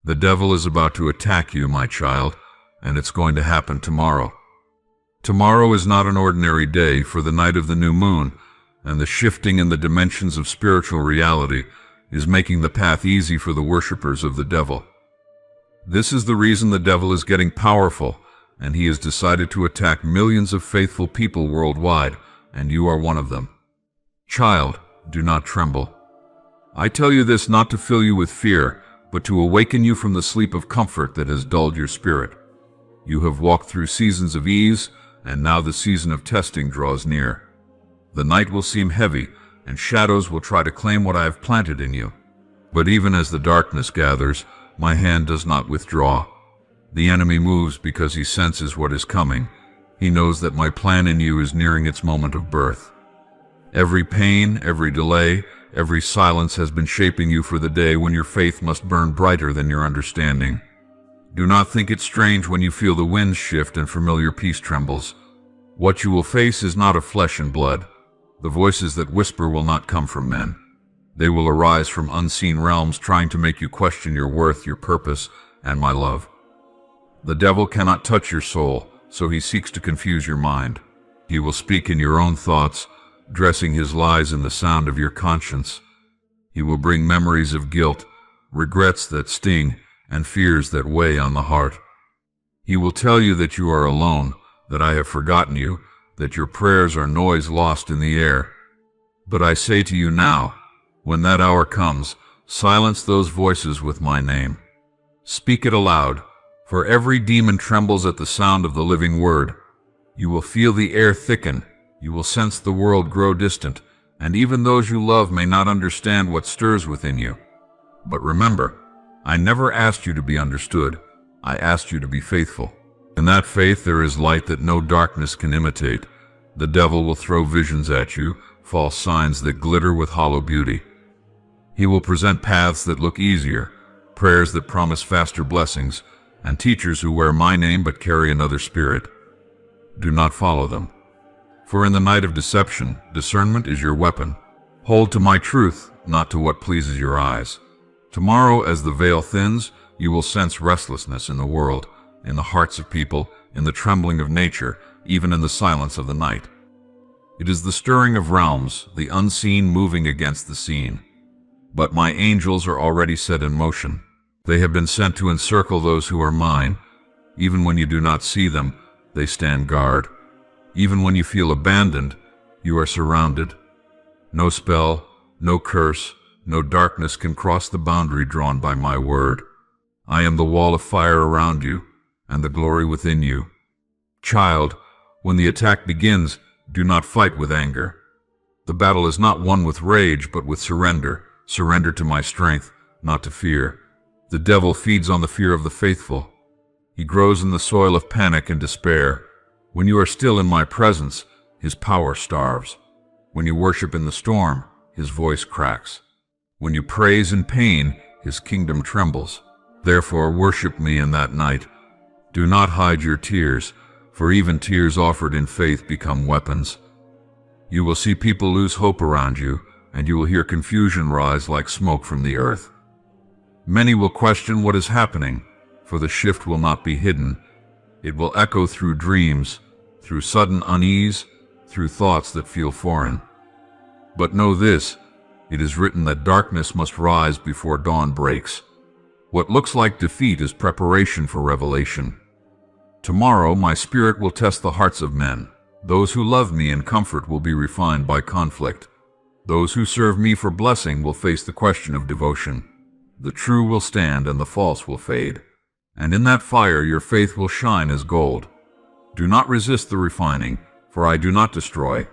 The devil is about to attack you, my child, and it's going to happen tomorrow. Tomorrow is not an ordinary day, for the night of the new moon and the shifting in the dimensions of spiritual reality is making the path easy for the worshippers of the devil. This is the reason the devil is getting powerful, and he has decided to attack millions of faithful people worldwide, and you are one of them. Child, do not tremble. I tell you this not to fill you with fear, but to awaken you from the sleep of comfort that has dulled your spirit. You have walked through seasons of ease, and now the season of testing draws near. The night will seem heavy, and shadows will try to claim what I have planted in you. But even as the darkness gathers, my hand does not withdraw. The enemy moves because he senses what is coming. He knows that my plan in you is nearing its moment of birth. Every pain, every delay, every silence has been shaping you for the day when your faith must burn brighter than your understanding. Do not think it strange when you feel the winds shift and familiar peace trembles. What you will face is not of flesh and blood. The voices that whisper will not come from men. They will arise from unseen realms trying to make you question your worth, your purpose, and my love. The devil cannot touch your soul, so he seeks to confuse your mind. He will speak in your own thoughts, dressing his lies in the sound of your conscience. He will bring memories of guilt, regrets that sting, and fears that weigh on the heart. He will tell you that you are alone, that I have forgotten you, that your prayers are noise lost in the air. But I say to you now, when that hour comes, silence those voices with my name. Speak it aloud, for every demon trembles at the sound of the living word. You will feel the air thicken, you will sense the world grow distant, and even those you love may not understand what stirs within you. But remember, I never asked you to be understood, I asked you to be faithful. In that faith there is light that no darkness can imitate. The devil will throw visions at you, false signs that glitter with hollow beauty. He will present paths that look easier, prayers that promise faster blessings, and teachers who wear my name but carry another spirit. Do not follow them. For in the night of deception, discernment is your weapon. Hold to my truth, not to what pleases your eyes. Tomorrow, as the veil thins, you will sense restlessness in the world, in the hearts of people, in the trembling of nature, even in the silence of the night. It is the stirring of realms, the unseen moving against the seen. But my angels are already set in motion. They have been sent to encircle those who are mine. Even when you do not see them, they stand guard. Even when you feel abandoned, you are surrounded. No spell, no curse, no darkness can cross the boundary drawn by my word. I am the wall of fire around you, and the glory within you. Child, when the attack begins, do not fight with anger. The battle is not won with rage, but with surrender. Surrender to my strength, not to fear. The devil feeds on the fear of the faithful. He grows in the soil of panic and despair. When you are still in my presence, his power starves. When you worship in the storm, his voice cracks. When you praise in pain, his kingdom trembles. Therefore, worship me in that night. Do not hide your tears, for even tears offered in faith become weapons. You will see people lose hope around you, and you will hear confusion rise like smoke from the earth. Many will question what is happening, for the shift will not be hidden. It will echo through dreams, through sudden unease, through thoughts that feel foreign. But know this, it is written that darkness must rise before dawn breaks. What looks like defeat is preparation for revelation. Tomorrow my spirit will test the hearts of men. Those who love me in comfort will be refined by conflict. Those who serve me for blessing will face the question of devotion. The true will stand and the false will fade. And in that fire your faith will shine as gold. Do not resist the refining, for I do not destroy.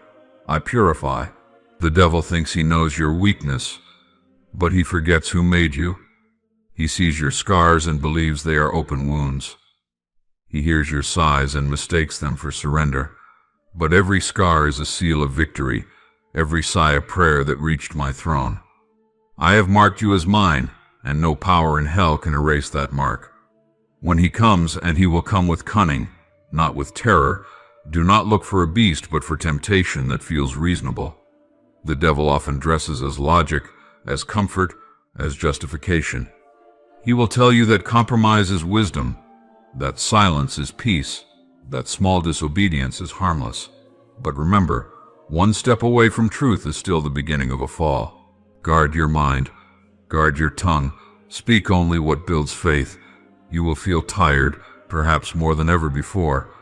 I purify. The devil thinks he knows your weakness, but he forgets who made you. He sees your scars and believes they are open wounds. He hears your sighs and mistakes them for surrender. But every scar is a seal of victory, every sigh a prayer that reached my throne. I have marked you as mine, and no power in hell can erase that mark. When he comes, and he will come with cunning, not with terror, do not look for a beast but for temptation that feels reasonable. The devil often dresses as logic, as comfort, as justification. He will tell you that compromise is wisdom, that silence is peace, that small disobedience is harmless. But remember, one step away from truth is still the beginning of a fall. Guard your mind, guard your tongue, speak only what builds faith. You will feel tired, perhaps more than ever before.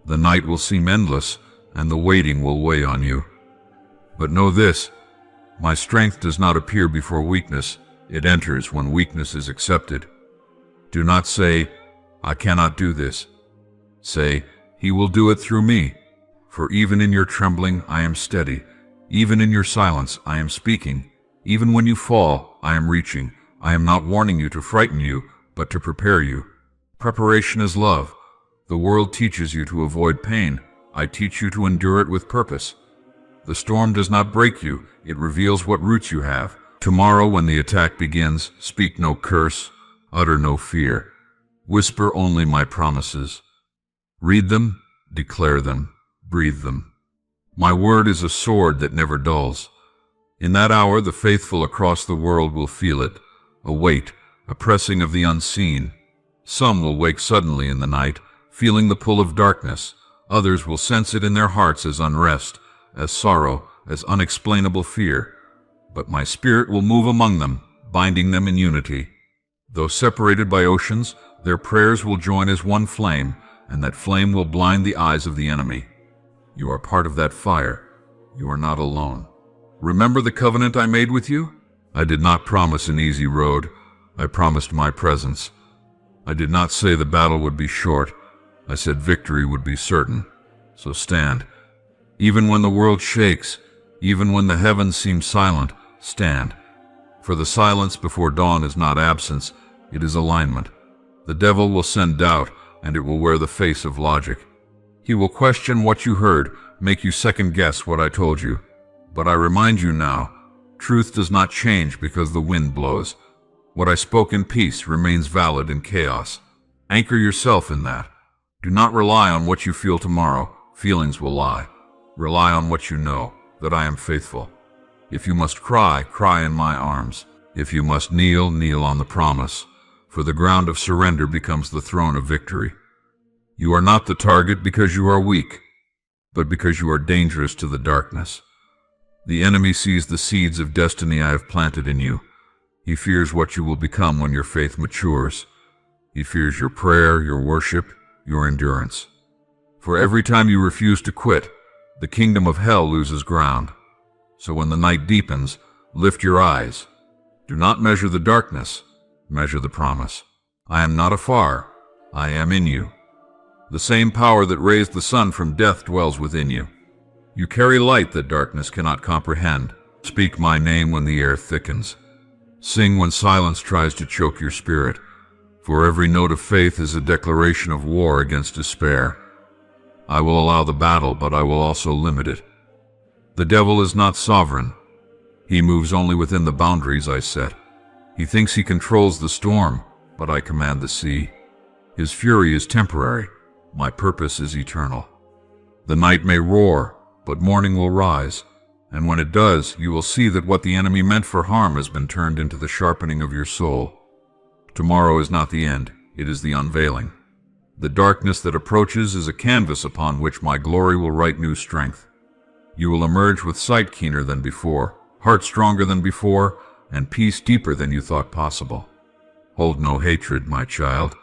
The night will seem endless, and the waiting will weigh on you. But know this, my strength does not appear before weakness. It enters when weakness is accepted. Do not say, I cannot do this. Say, He will do it through me. For even in your trembling, I am steady. Even in your silence, I am speaking. Even when you fall, I am reaching. I am not warning you to frighten you, but to prepare you. Preparation is love. The world teaches you to avoid pain. I teach you to endure it with purpose. The storm does not break you. It reveals what roots you have. Tomorrow, when the attack begins, speak no curse, utter no fear. Whisper only my promises. Read them, declare them, breathe them. My word is a sword that never dulls. In that hour, the faithful across the world will feel it, a weight, a pressing of the unseen. Some will wake suddenly in the night, feeling the pull of darkness. Others will sense it in their hearts as unrest, as sorrow, as unexplainable fear. But my spirit will move among them, binding them in unity. Though separated by oceans, their prayers will join as one flame, and that flame will blind the eyes of the enemy. You are part of that fire. You are not alone. Remember the covenant I made with you? I did not promise an easy road. I promised my presence. I did not say the battle would be short. I said victory would be certain. So stand. Even when the world shakes, even when the heavens seem silent, stand. For the silence before dawn is not absence, it is alignment. The devil will send doubt, and it will wear the face of logic. He will question what you heard, make you second-guess what I told you. But I remind you now, truth does not change because the wind blows. What I spoke in peace remains valid in chaos. Anchor yourself in that. Do not rely on what you feel tomorrow. Feelings will lie. Rely on what you know, that I am faithful. If you must cry, cry in my arms. If you must kneel, kneel on the promise. For the ground of surrender becomes the throne of victory. You are not the target because you are weak, but because you are dangerous to the darkness. The enemy sees the seeds of destiny I have planted in you. He fears what you will become when your faith matures. He fears your prayer, your worship, your endurance. For every time you refuse to quit, the kingdom of hell loses ground. So when the night deepens, lift your eyes. Do not measure the darkness, measure the promise. I am not afar, I am in you. The same power that raised the sun from death dwells within you. You carry light that darkness cannot comprehend. Speak my name when the air thickens. Sing when silence tries to choke your spirit. For every note of faith is a declaration of war against despair. I will allow the battle, but I will also limit it. The devil is not sovereign. He moves only within the boundaries I set. He thinks he controls the storm, but I command the sea. His fury is temporary. My purpose is eternal. The night may roar, but morning will rise, and when it does, you will see that what the enemy meant for harm has been turned into the sharpening of your soul. Tomorrow is not the end, it is the unveiling. The darkness that approaches is a canvas upon which my glory will write new strength. You will emerge with sight keener than before, heart stronger than before, and peace deeper than you thought possible. Hold no hatred, my child.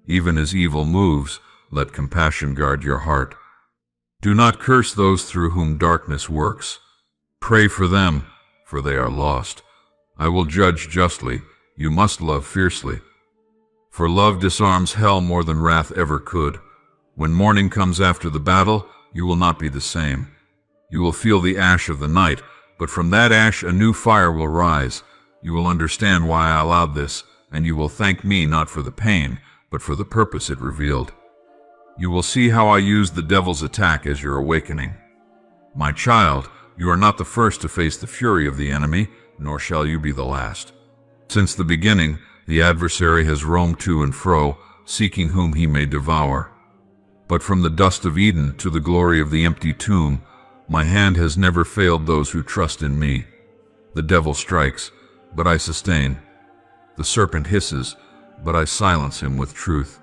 Even as evil moves, let compassion guard your heart. Do not curse those through whom darkness works. Pray for them, for they are lost. I will judge justly. You must love fiercely. For love disarms hell more than wrath ever could. When morning comes after the battle, you will not be the same. You will feel the ash of the night, but from that ash a new fire will rise. You will understand why I allowed this, and you will thank me not for the pain, but for the purpose it revealed. You will see how I used the devil's attack as your awakening. My child, you are not the first to face the fury of the enemy, nor shall you be the last. Since the beginning, the adversary has roamed to and fro, seeking whom he may devour. But from the dust of Eden to the glory of the empty tomb, my hand has never failed those who trust in me. The devil strikes, but I sustain. The serpent hisses, but I silence him with truth.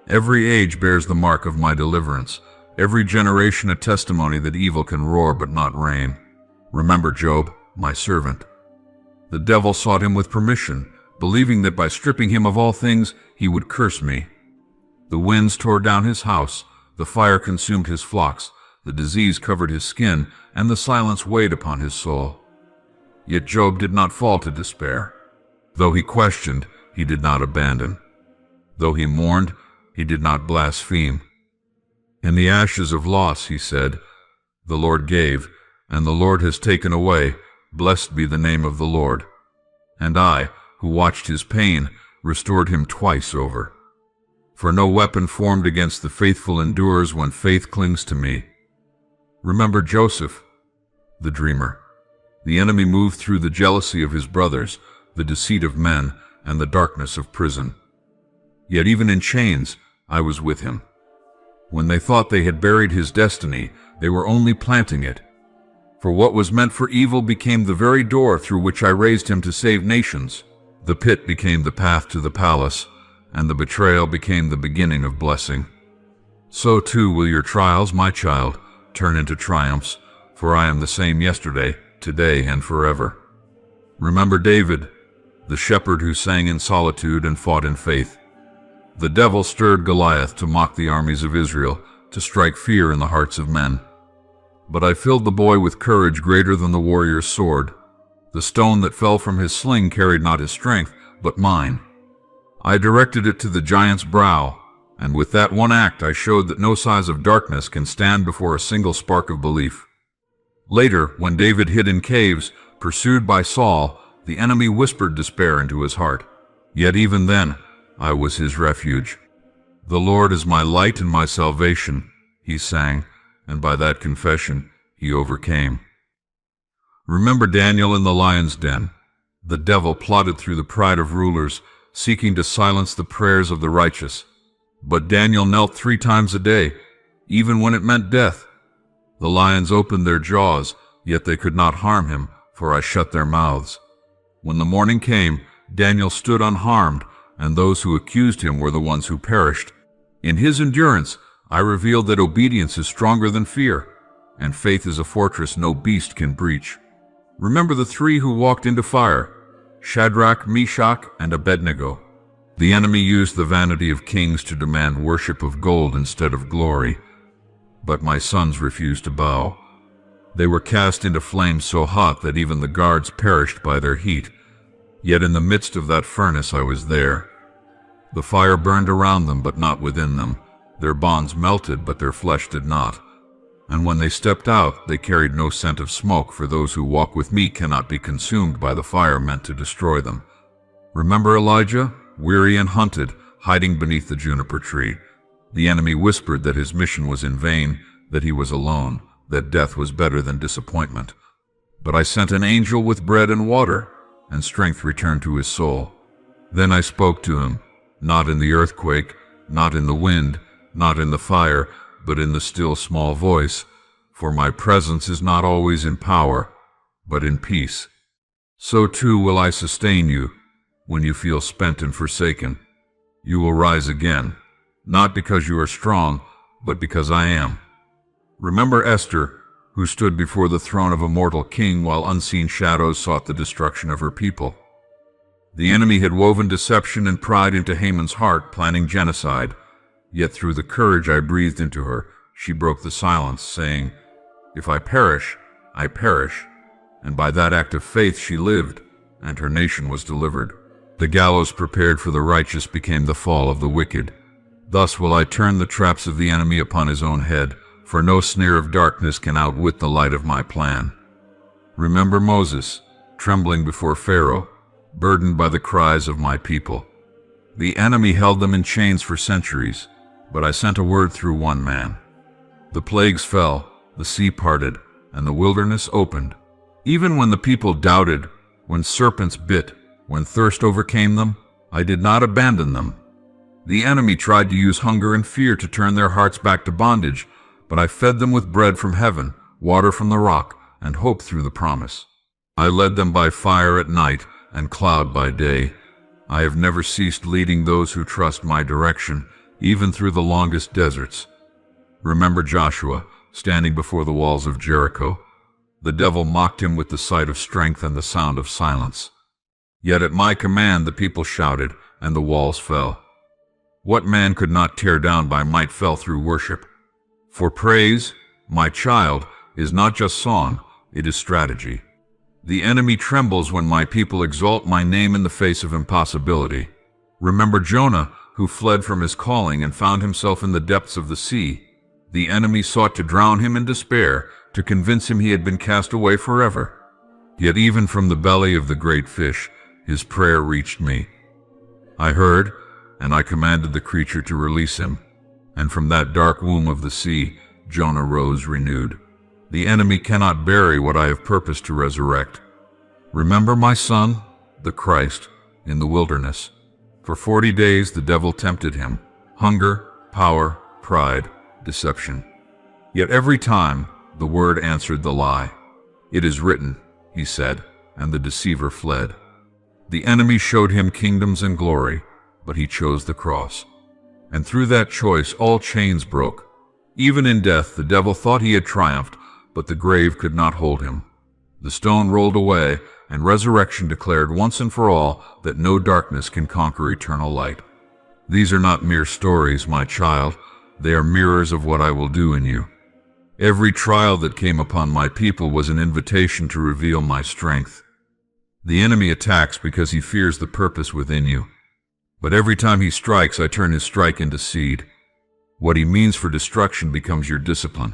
Every age bears the mark of my deliverance, every generation a testimony that evil can roar but not reign. Remember Job, my servant. The devil sought him with permission, believing that by stripping him of all things, he would curse me. The winds tore down his house, the fire consumed his flocks, the disease covered his skin, and the silence weighed upon his soul. Yet Job did not fall to despair. Though he questioned, he did not abandon. Though he mourned, he did not blaspheme. In the ashes of loss, he said, "The Lord gave, and the Lord has taken away. Blessed be the name of the Lord." And I, who watched his pain, restored him twice over. For no weapon formed against the faithful endures when faith clings to me. Remember Joseph, the dreamer. The enemy moved through the jealousy of his brothers, the deceit of men, and the darkness of prison. Yet even in chains, I was with him. When they thought they had buried his destiny, they were only planting it. For what was meant for evil became the very door through which I raised him to save nations. The pit became the path to the palace, and the betrayal became the beginning of blessing. So too will your trials, my child, turn into triumphs, for I am the same yesterday, today, and forever. Remember David, the shepherd who sang in solitude and fought in faith. The devil stirred Goliath to mock the armies of Israel, to strike fear in the hearts of men. But I filled the boy with courage greater than the warrior's sword. The stone that fell from his sling carried not his strength, but mine. I directed it to the giant's brow, and with that one act I showed that no size of darkness can stand before a single spark of belief. Later, when David hid in caves, pursued by Saul, the enemy whispered despair into his heart. Yet even then, I was his refuge. "The Lord is my light and my salvation," he sang, and by that confession he overcame. Remember Daniel in the lion's den. The devil plotted through the pride of rulers, seeking to silence the prayers of the righteous. But Daniel knelt 3 times a day, even when it meant death. The lions opened their jaws, yet they could not harm him, for I shut their mouths. When the morning came, Daniel stood unharmed, and those who accused him were the ones who perished. In his endurance, I revealed that obedience is stronger than fear, and faith is a fortress no beast can breach. Remember the 3 who walked into fire, Shadrach, Meshach, and Abednego. The enemy used the vanity of kings to demand worship of gold instead of glory, but my sons refused to bow. They were cast into flames so hot that even the guards perished by their heat. Yet in the midst of that furnace I was there. The fire burned around them, but not within them. Their bonds melted, but their flesh did not. And when they stepped out, they carried no scent of smoke, for those who walk with me cannot be consumed by the fire meant to destroy them. Remember Elijah, weary and hunted, hiding beneath the juniper tree. The enemy whispered that his mission was in vain, that he was alone, that death was better than disappointment. But I sent an angel with bread and water, and strength returned to his soul. Then I spoke to him, not in the earthquake, not in the wind, not in the fire, but in the still small voice, for my presence is not always in power, but in peace. So too will I sustain you when you feel spent and forsaken. You will rise again, not because you are strong, but because I am. Remember Esther, who stood before the throne of a mortal king while unseen shadows sought the destruction of her people. The enemy had woven deception and pride into Haman's heart, planning genocide. Yet through the courage I breathed into her, she broke the silence, saying, "If I perish, I perish." And by that act of faith she lived, and her nation was delivered. The gallows prepared for the righteous became the fall of the wicked. Thus will I turn the traps of the enemy upon his own head, for no snare of darkness can outwit the light of my plan. Remember Moses, trembling before Pharaoh, burdened by the cries of my people. The enemy held them in chains for centuries, but I sent a word through one man. The plagues fell, the sea parted, and the wilderness opened. Even when the people doubted, when serpents bit, when thirst overcame them, I did not abandon them. The enemy tried to use hunger and fear to turn their hearts back to bondage, but I fed them with bread from heaven, water from the rock, and hope through the promise. I led them by fire at night and cloud by day, I have never ceased leading those who trust my direction, even through the longest deserts. Remember Joshua, standing before the walls of Jericho. The devil mocked him with the sight of strength and the sound of silence. Yet at my command the people shouted, and the walls fell. What man could not tear down by might fell through worship. For praise, my child, is not just song, it is strategy. The enemy trembles when my people exalt my name in the face of impossibility. Remember Jonah, who fled from his calling and found himself in the depths of the sea. The enemy sought to drown him in despair, to convince him he had been cast away forever. Yet even from the belly of the great fish, his prayer reached me. I heard, and I commanded the creature to release him. And from that dark womb of the sea, Jonah rose renewed. The enemy cannot bury what I have purposed to resurrect. Remember my son, the Christ, in the wilderness. For 40 days the devil tempted him. Hunger, power, pride, deception. Yet every time the word answered the lie. It is written, he said, and the deceiver fled. The enemy showed him kingdoms and glory, but he chose the cross. And through that choice all chains broke. Even in death the devil thought he had triumphed, but the grave could not hold him. The stone rolled away, and resurrection declared once and for all that no darkness can conquer eternal light. These are not mere stories, my child. They are mirrors of what I will do in you. Every trial that came upon my people was an invitation to reveal my strength. The enemy attacks because he fears the purpose within you. But every time he strikes, I turn his strike into seed. What he means for destruction becomes your discipline.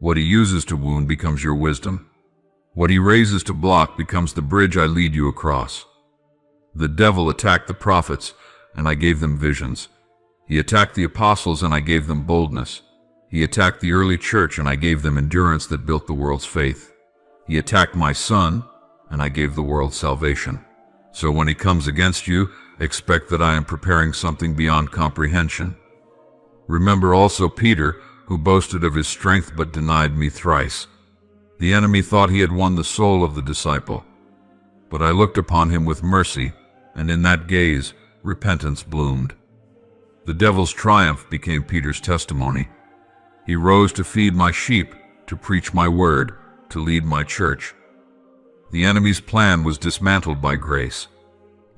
What he uses to wound becomes your wisdom. What he raises to block becomes the bridge I lead you across. The devil attacked the prophets, and I gave them visions. He attacked the apostles, and I gave them boldness. He attacked the early church, and I gave them endurance that built the world's faith. He attacked my son, and I gave the world salvation. So when he comes against you, expect that I am preparing something beyond comprehension. Remember also Peter, who boasted of his strength but denied me thrice. The enemy thought he had won the soul of the disciple. But I looked upon him with mercy, and in that gaze, repentance bloomed. The devil's triumph became Peter's testimony. He rose to feed my sheep, to preach my word, to lead my church. The enemy's plan was dismantled by grace.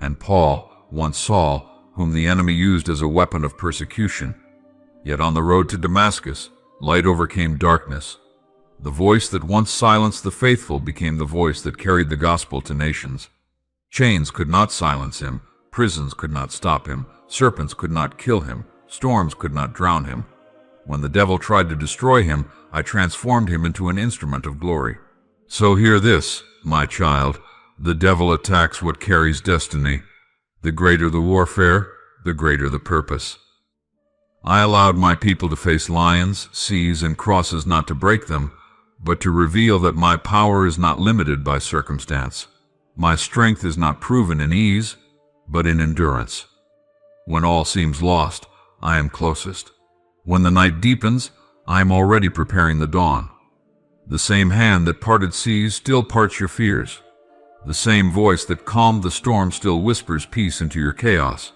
And Paul, once Saul, whom the enemy used as a weapon of persecution. Yet on the road to Damascus, light overcame darkness. The voice that once silenced the faithful became the voice that carried the gospel to nations. Chains could not silence him, prisons could not stop him, serpents could not kill him, storms could not drown him. When the devil tried to destroy him, I transformed him into an instrument of glory. So hear this, my child, the devil attacks what carries destiny. The greater the warfare, the greater the purpose. I allowed my people to face lions, seas, and crosses not to break them, but to reveal that my power is not limited by circumstance. My strength is not proven in ease, but in endurance. When all seems lost, I am closest. When the night deepens, I am already preparing the dawn. The same hand that parted seas still parts your fears. The same voice that calmed the storm still whispers peace into your chaos.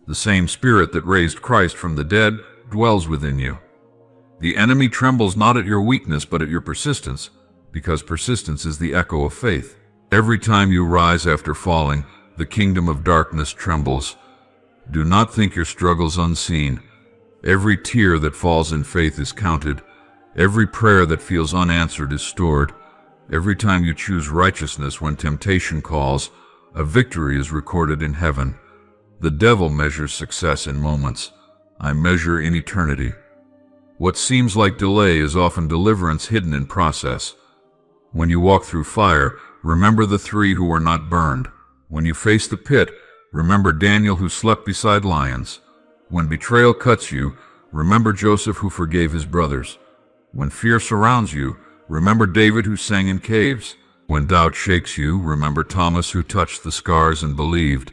The same Spirit that raised Christ from the dead dwells within you. The enemy trembles not at your weakness but at your persistence, because persistence is the echo of faith. Every time you rise after falling, the kingdom of darkness trembles. Do not think your struggles unseen. Every tear that falls in faith is counted. Every prayer that feels unanswered is stored. Every time you choose righteousness when temptation calls, a victory is recorded in heaven. The devil measures success in moments. I measure in eternity. What seems like delay is often deliverance hidden in process. When you walk through fire, remember the 3 who were not burned. When you face the pit, remember Daniel who slept beside lions. When betrayal cuts you, remember Joseph who forgave his brothers. When fear surrounds you, remember David who sang in caves. When doubt shakes you, remember Thomas who touched the scars and believed.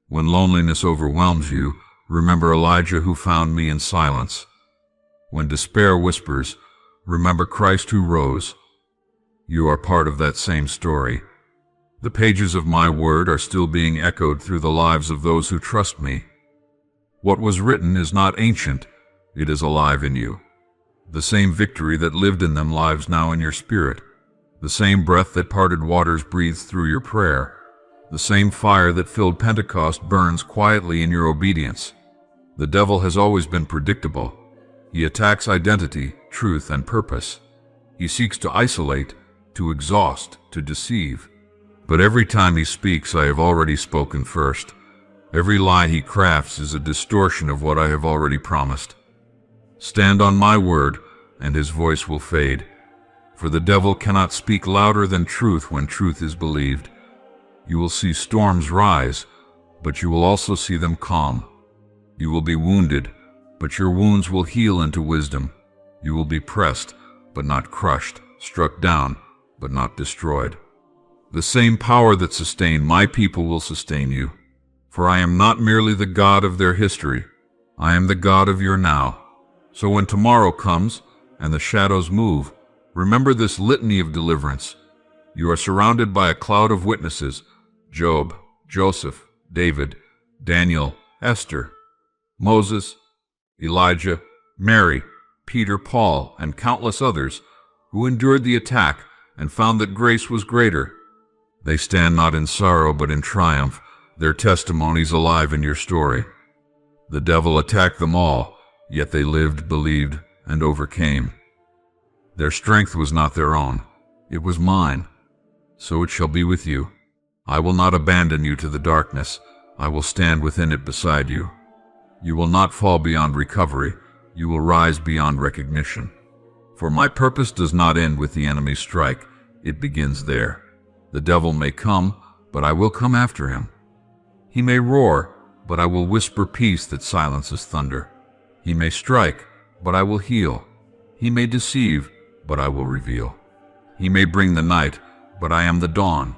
When loneliness overwhelms you, remember Elijah who found me in silence. When despair whispers, remember Christ who rose. You are part of that same story. The pages of my word are still being echoed through the lives of those who trust me. What was written is not ancient, it is alive in you. The same victory that lived in them lives now in your spirit. The same breath that parted waters breathes through your prayer. The same fire that filled Pentecost burns quietly in your obedience. The devil has always been predictable. He attacks identity, truth, and purpose. He seeks to isolate, to exhaust, to deceive. But every time he speaks, I have already spoken first. Every lie he crafts is a distortion of what I have already promised. Stand on my word, and his voice will fade. For the devil cannot speak louder than truth when truth is believed. You will see storms rise, but you will also see them calm. You will be wounded, but your wounds will heal into wisdom. You will be pressed, but not crushed, struck down, but not destroyed. The same power that sustained my people will sustain you. For I am not merely the God of their history, I am the God of your now. So when tomorrow comes, and the shadows move, remember this litany of deliverance. You are surrounded by a cloud of witnesses: Job, Joseph, David, Daniel, Esther, Moses, Elijah, Mary, Peter, Paul, and countless others who endured the attack and found that grace was greater. They stand not in sorrow but in triumph, their testimonies alive in your story. The devil attacked them all, yet they lived, believed, and overcame. Their strength was not their own, it was mine. So it shall be with you. I will not abandon you to the darkness, I will stand within it beside you. You will not fall beyond recovery, you will rise beyond recognition. For my purpose does not end with the enemy's strike, it begins there. The devil may come, but I will come after him. He may roar, but I will whisper peace that silences thunder. He may strike, but I will heal. He may deceive, but I will reveal. He may bring the night, but I am the dawn.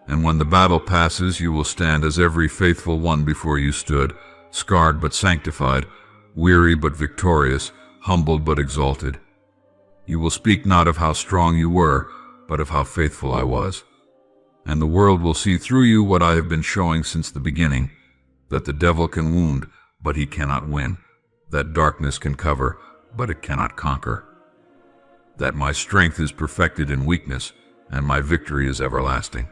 And when the battle passes, you will stand as every faithful one before you stood, scarred but sanctified, weary but victorious, humbled but exalted. You will speak not of how strong you were, but of how faithful I was. And the world will see through you what I have been showing since the beginning, that the devil can wound, but he cannot win, that darkness can cover, but it cannot conquer, that my strength is perfected in weakness, and my victory is everlasting.